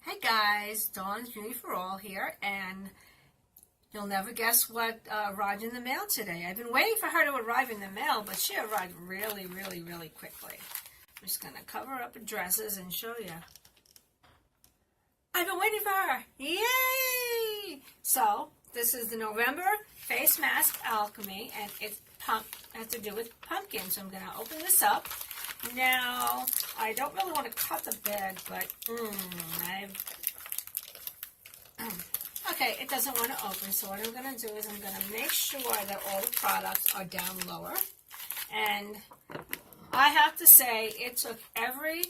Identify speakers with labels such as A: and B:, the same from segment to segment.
A: Hey guys, Dawn's Beauty for All here, and you'll never guess what arrived in the mail today. I've been waiting for her to arrive in the mail, but she arrived really quickly. I'm just going to cover up addresses and show you. I've been waiting for her! Yay! So, this is the November Face Mask Alchemy, and it has to do with pumpkin, so I'm going to open this up. Now, I don't really want to cut the bag, but okay, it doesn't want to open, so what I'm going to do is I'm going to make sure that all the products are down lower. And I have to say, it took every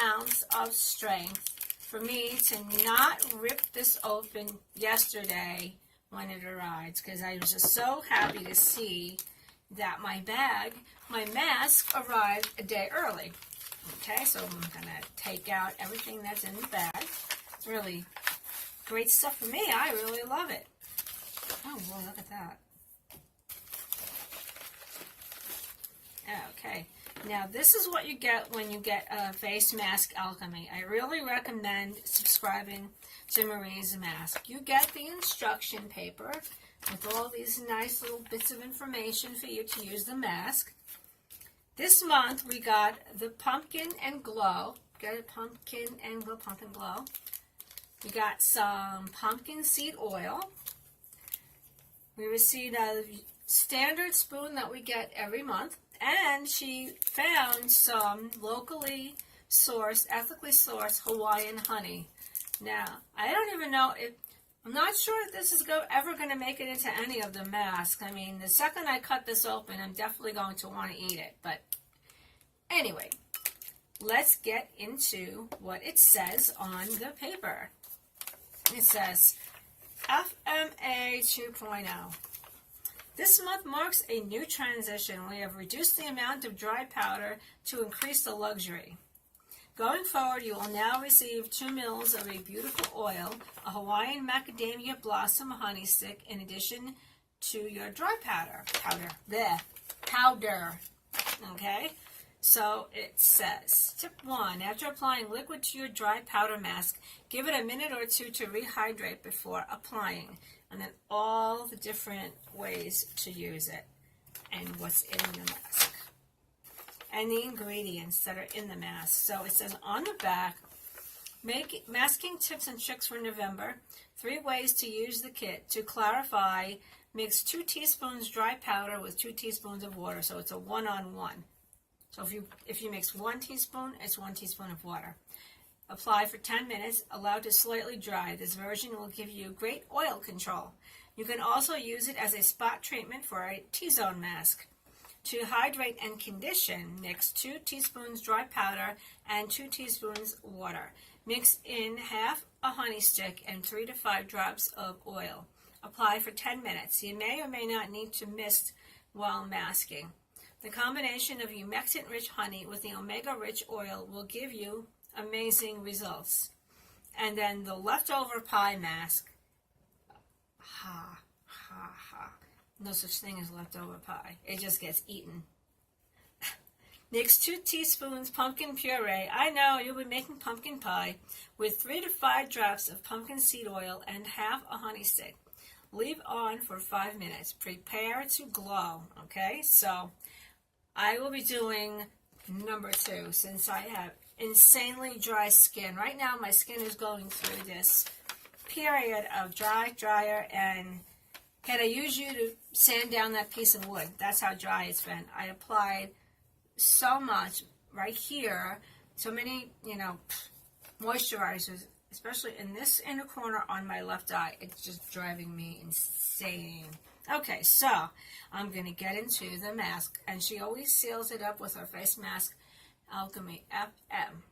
A: ounce of strength for me to not rip this open yesterday when it arrived, because I was just so happy to see that my mask arrived a day early. Okay, so I'm going to take out everything that's in the bag. It's really great stuff for me. I really love it. Oh boy, look at that. Okay, now this is what you get when you get a Face Mask Alchemy. I really recommend subscribing to Marie's Mask. You get the instruction paper with all these nice little bits of information for you to use the mask. This month we got the Pumpkin and Glow. Got a Pumpkin and Glow. We got some pumpkin seed oil. We received a standard spoon that we get every month. And she found some locally sourced, ethically sourced Hawaiian honey. Now, I don't even know if I'm not sure if this is ever going to make it into any of the masks. I mean, the second I cut this open, I'm definitely going to want to eat it. But anyway, let's get into what it says on the paper. It says FMA 2.0. This month marks a new transition. We have reduced the amount of dry powder to increase the luxury. Going forward, you will now receive 2 ml of a beautiful oil, a Hawaiian macadamia blossom honey stick, in addition to your dry powder. Okay? So it says, tip 1, after applying liquid to your dry powder mask, give it a minute or two to rehydrate before applying. And then all the different ways to use it and what's in the mask. And the ingredients that are in the mask. So it says on the back, masking tips and tricks for November, 3 ways to use the kit. To clarify, mix 2 teaspoons dry powder with 2 teaspoons of water. So it's a 1-on-1. So if you mix 1 teaspoon, it's 1 teaspoon of water. Apply for 10 minutes, allow to slightly dry. This version will give you great oil control. You can also use it as a spot treatment for a T-zone mask. To hydrate and condition, mix 2 teaspoons dry powder and 2 teaspoons water. Mix in half a honey stick and 3 to 5 drops of oil. Apply for 10 minutes. You may or may not need to mist while masking. The combination of humectant-rich honey with the omega-rich oil will give you amazing results. And then the leftover pie mask. No such thing as leftover pie. It just gets eaten. Mix 2 teaspoons pumpkin puree. I know, you'll be making pumpkin pie with 3 to 5 drops of pumpkin seed oil and half a honey stick. Leave on for 5 minutes. Prepare to glow. Okay, so I will be doing number 2 since I have insanely dry skin. Right now my skin is going through this period of drier, and had I used you to sand down that piece of wood, that's how dry it's been. I applied so much right here, so many, moisturizers, especially in this inner corner on my left eye. It's just driving me insane. Okay, so I'm going to get into the mask, and she always seals it up with her Face Mask Alchemy FM.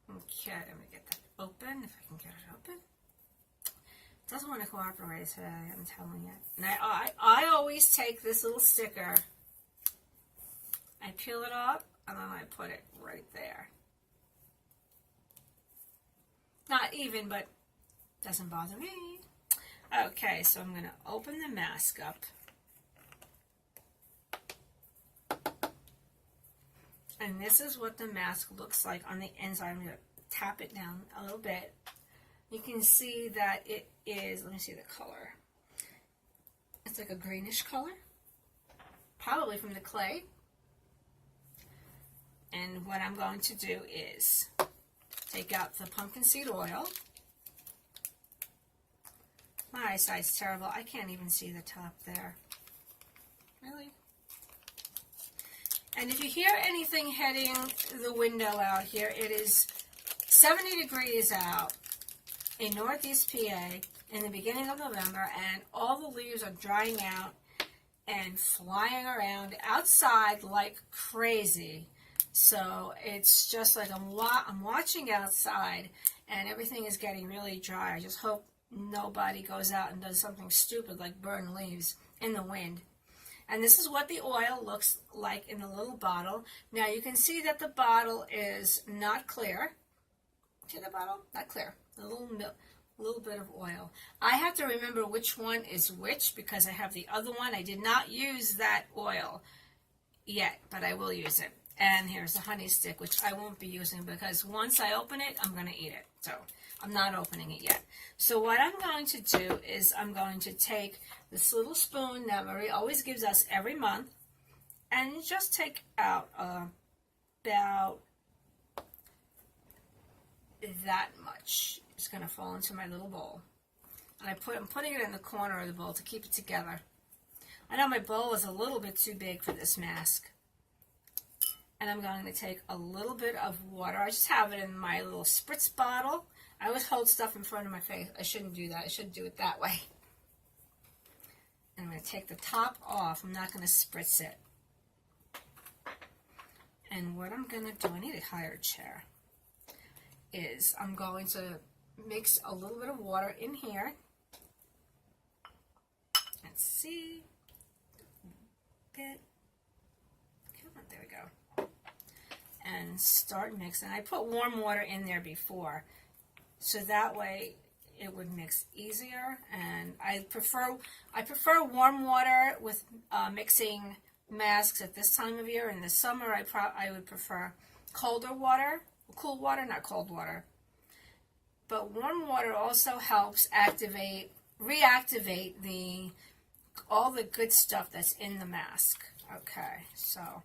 A: Okay, let me get that open, if I can get it open. It doesn't want to cooperate today, I'm telling you. And I always take this little sticker, I peel it off, and then I put it right there. Not even, but doesn't bother me. Okay, so I'm going to open the mask up. And this is what the mask looks like on the inside. I'm going to tap it down a little bit. you can see that it is, let me see the color. It's like a greenish color, probably from the clay. And what I'm going to do is take out the pumpkin seed oil. My eyesight's terrible. I can't even see the top there. Really? And if you hear anything heading the window out here, it is 70 degrees out in Northeast PA in the beginning of November, and all the leaves are drying out and flying around outside like crazy. So it's just like I'm watching outside, and everything is getting really dry. I just hope nobody goes out and does something stupid like burn leaves in the wind. And this is what the oil looks like in the little bottle. Now you can see that the bottle is not clear. See the bottle? Not clear. A little bit of oil. I have to remember which one is which because I have the other one. I did not use that oil yet, but I will use it. And here's the honey stick, which I won't be using because once I open it, I'm going to eat it. So I'm not opening it yet. So what I'm going to do is I'm going to take this little spoon that Marie always gives us every month and just take out about that much. It's going to fall into my little bowl. And I'm putting it in the corner of the bowl to keep it together. I know my bowl is a little bit too big for this mask. And I'm going to take a little bit of water. I just have it in my little spritz bottle. I always hold stuff in front of my face. I shouldn't do that. I should do it that way. And I'm going to take the top off. I'm not going to spritz it. And what I'm going to do, I need a higher chair, is I'm going to mix a little bit of water in here. Let's see. Bit. Come on, there we go. And start mixing. I put warm water in there before, so that way it would mix easier. And I prefer warm water with mixing masks at this time of year. In the summer, I would prefer colder water, cool water, not cold water. But warm water also helps reactivate all the good stuff that's in the mask. Okay, so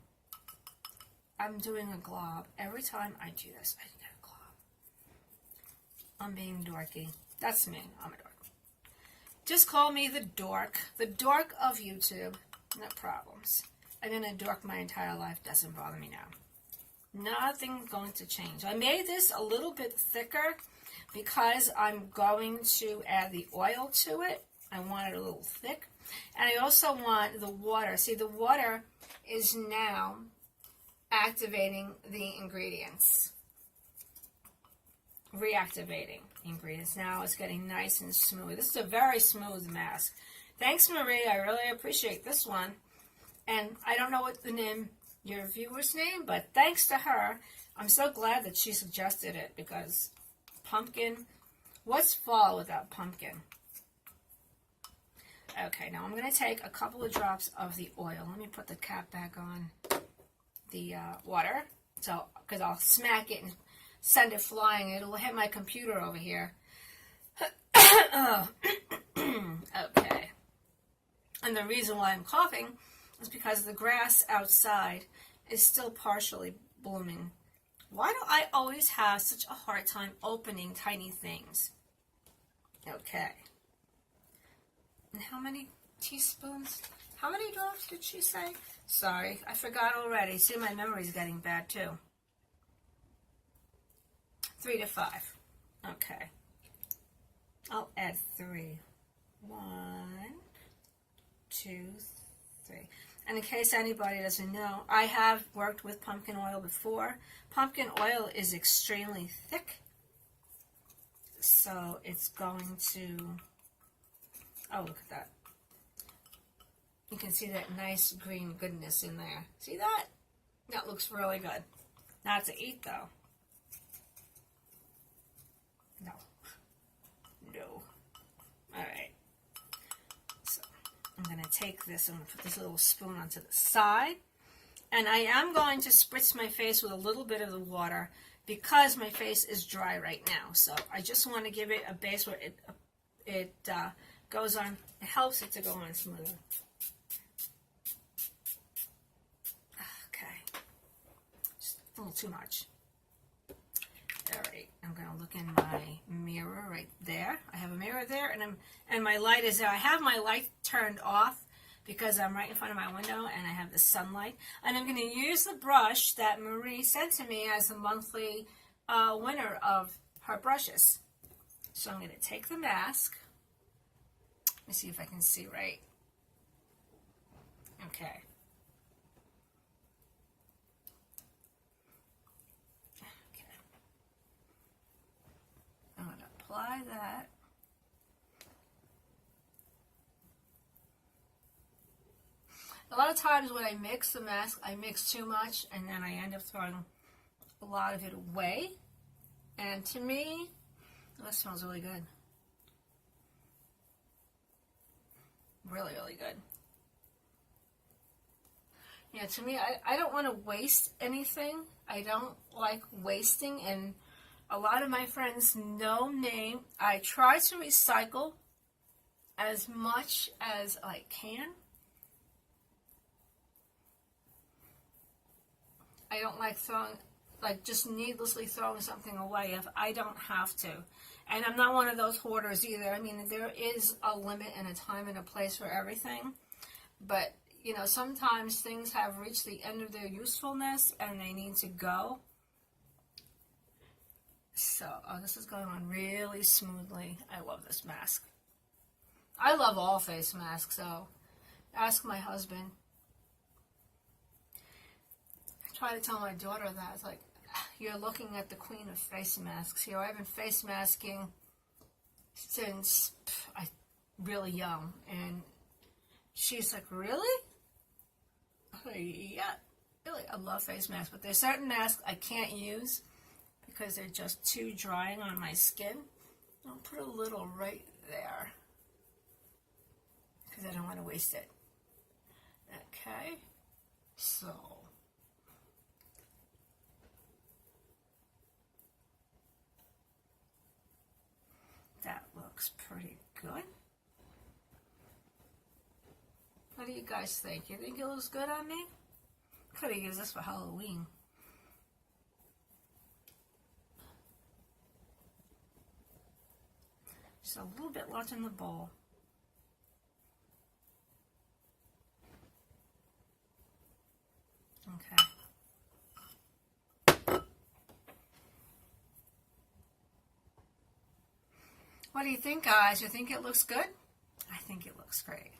A: I'm doing a glob. Every time I do this, I get a glob. I'm being dorky. That's me. I'm a dork. Just call me the dork of YouTube. No problems. I've been a dork my entire life. Doesn't bother me now. Nothing's going to change. I made this a little bit thicker because I'm going to add the oil to it. I want it a little thick. And I also want the water. See, the water is now activating the ingredients. Reactivating ingredients. Now it's getting nice and smooth. This is a very smooth mask. Thanks, Marie. I really appreciate this one. And I don't know what your viewer's name, but thanks to her, I'm so glad that she suggested it because pumpkin, what's fall without pumpkin? Okay, now I'm going to take a couple of drops of the oil. Let me put the cap back on the water, so because I'll smack it and send it flying. It'll hit my computer over here. Oh. Okay. And the reason why I'm coughing is because the grass outside is still partially blooming. Why do I always have such a hard time opening tiny things? Okay. And how many teaspoons? How many drops did she say? Sorry, I forgot already. See, my memory's getting bad too. 3 to 5. Okay. I'll add 3. 1, 2, 3. And in case anybody doesn't know, I have worked with pumpkin oil before. Pumpkin oil is extremely thick, so it's going to, oh, look at that. You can see that nice green goodness in there. See that? That looks really good. Not to eat, though. No. No. All right. So I'm going to take this, I'm going to put this little spoon onto the side. And I am going to spritz my face with a little bit of the water because my face is dry right now. So I just want to give it a base where it goes on. It helps it to go on smoother. Okay, just a little too much. All right, I'm going to look in my mirror right there. I have a mirror there, and my light is there. I have my light turned off because I'm right in front of my window and I have the sunlight. And I'm going to use the brush that Marie sent to me as a monthly winner of her brushes. So I'm going to take the mask. Let me see if I can see right. Okay. I'm going to apply that. A lot of times when I mix the mask, I mix too much and then I end up throwing a lot of it away. And to me, that smells really good. Really, really good. Yeah, to me, I don't want to waste anything. I don't like wasting, and a lot of my friends know me. I try to recycle as much as I can. I don't like throwing, like just needlessly throwing something away if I don't have to. And I'm not one of those hoarders either. I mean, there is a limit and a time and a place for everything. But, you know, sometimes things have reached the end of their usefulness and they need to go. So, this is going on really smoothly. I love this mask. I love all face masks, so ask my husband. I try to tell my daughter that. It's like, you're looking at the queen of face masks here. I've been face masking since I'm really young. And she's like, really? Yeah, really, I love face masks. But there's certain masks I can't use because they're just too drying on my skin. I'll put a little right there because I don't want to waste it. Okay, so that looks pretty good. What do you guys think? You think it looks good on me? Could have used this for Halloween. Just a little bit left in the bowl. Okay. What do you think, guys? You think it looks good? I think it looks great.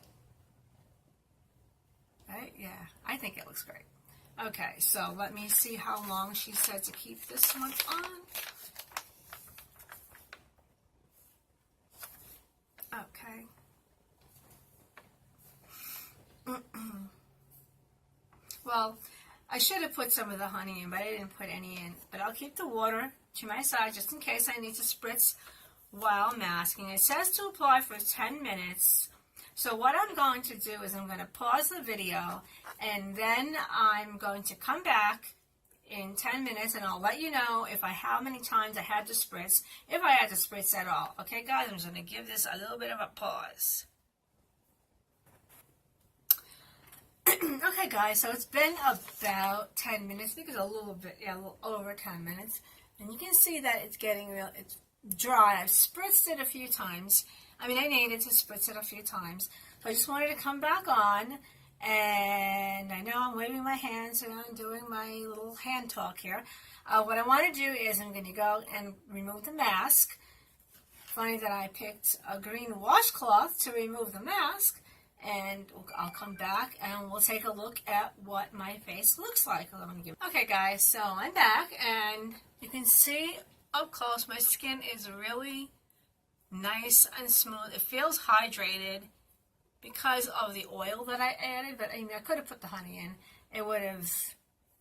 A: Right? Yeah, I think it looks great. Okay, so let me see how long she said to keep this one on. Okay. Well, I should have put some of the honey in, but I didn't put any in. But I'll keep the water to my side just in case I need to spritz while masking. It says to apply for 10 minutes. So what I'm going to do is I'm going to pause the video and then I'm going to come back in 10 minutes and I'll let you know how many times I had to spritz, if I had to spritz at all. Okay, guys, I'm just going to give this a little bit of a pause. Okay, guys, so it's been about 10 minutes. I think it's a little bit, yeah, a little over 10 minutes. And you can see that it's getting real, it's dry. I've spritzed it a few times. I mean, I needed to spritz it a few times. So I just wanted to come back on. And I know I'm waving my hands and I'm doing my little hand talk here. What I want to do is I'm going to go and remove the mask. Funny that I picked a green washcloth to remove the mask. And I'll come back and we'll take a look at what my face looks like. Okay, guys, so I'm back and you can see up close my skin is really nice and smooth. It feels hydrated because of the oil that I added, but I mean, I could have put the honey in. It would have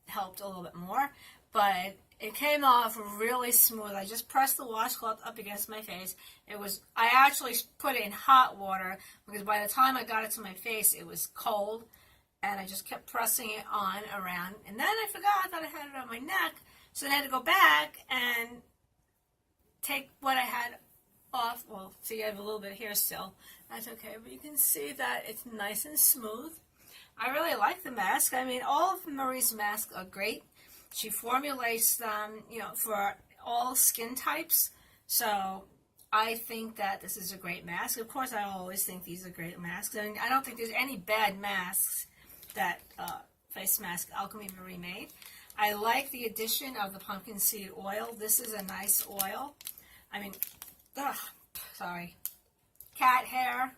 A: helped a little bit more, but it came off really smooth. I just pressed the washcloth up against my face. I actually put it in hot water because by the time I got it to my face, it was cold, and I just kept pressing it on around, and then I forgot that I had it on my neck, So then I had to go back and take what I had off. Well, see, you have a little bit of hair still. That's okay, but you can see that it's nice and smooth. I really like the mask. I mean, all of Marie's masks are great. She formulates them, for all skin types. So I think that this is a great mask. Of course, I always think these are great masks. I mean, I don't think there's any bad masks that Face Mask Alchemy Marie made. I like the addition of the pumpkin seed oil. This is a nice oil. I mean, sorry. Cat hair,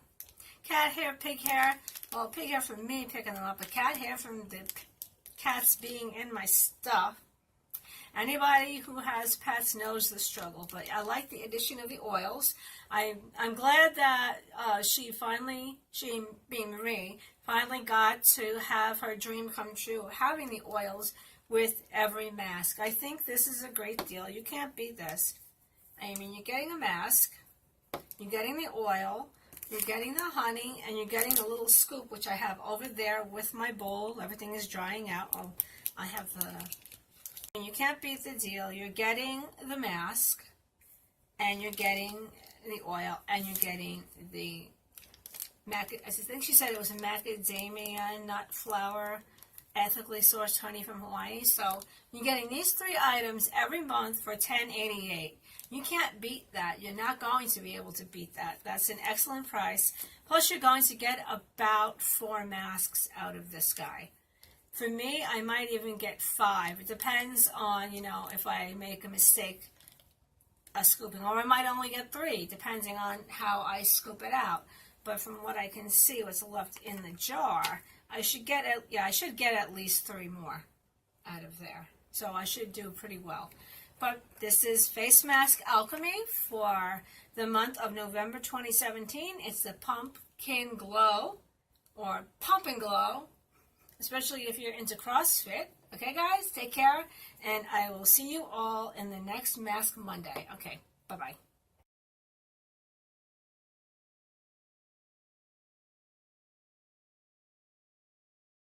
A: pig hair. Well, pig hair from me picking them up, but cat hair from the cats being in my stuff. Anybody who has pets knows the struggle, but I like the addition of the oils. I'm glad that she being Marie, finally got to have her dream come true, having the oils with every mask. I think this is a great deal. You can't beat this. I mean, you're getting a mask, you're getting the oil, you're getting the honey, and you're getting a little scoop, which I have over there with my bowl. Everything is drying out. Oh, I have the... And you can't beat the deal. You're getting the mask, and you're getting the oil, and you're getting the... I think she said it was a macadamia nut flour, ethically sourced honey from Hawaii. So you're getting these 3 items every month for $10.88. You can't beat that. You're not going to be able to beat that. That's an excellent price. Plus, you're going to get about 4 masks out of this guy. For me, I might even get 5. It depends on, if I make a mistake scooping. Or I might only get 3, depending on how I scoop it out. But from what I can see, what's left in the jar, I should get at least 3 more out of there. So I should do pretty well. But this is Face Mask Alchemy for the month of November 2017. It's the Pumpkin Glow, or Pump and Glow, especially if you're into CrossFit. Okay, guys, take care, and I will see you all in the next Mask Monday. Okay, bye-bye.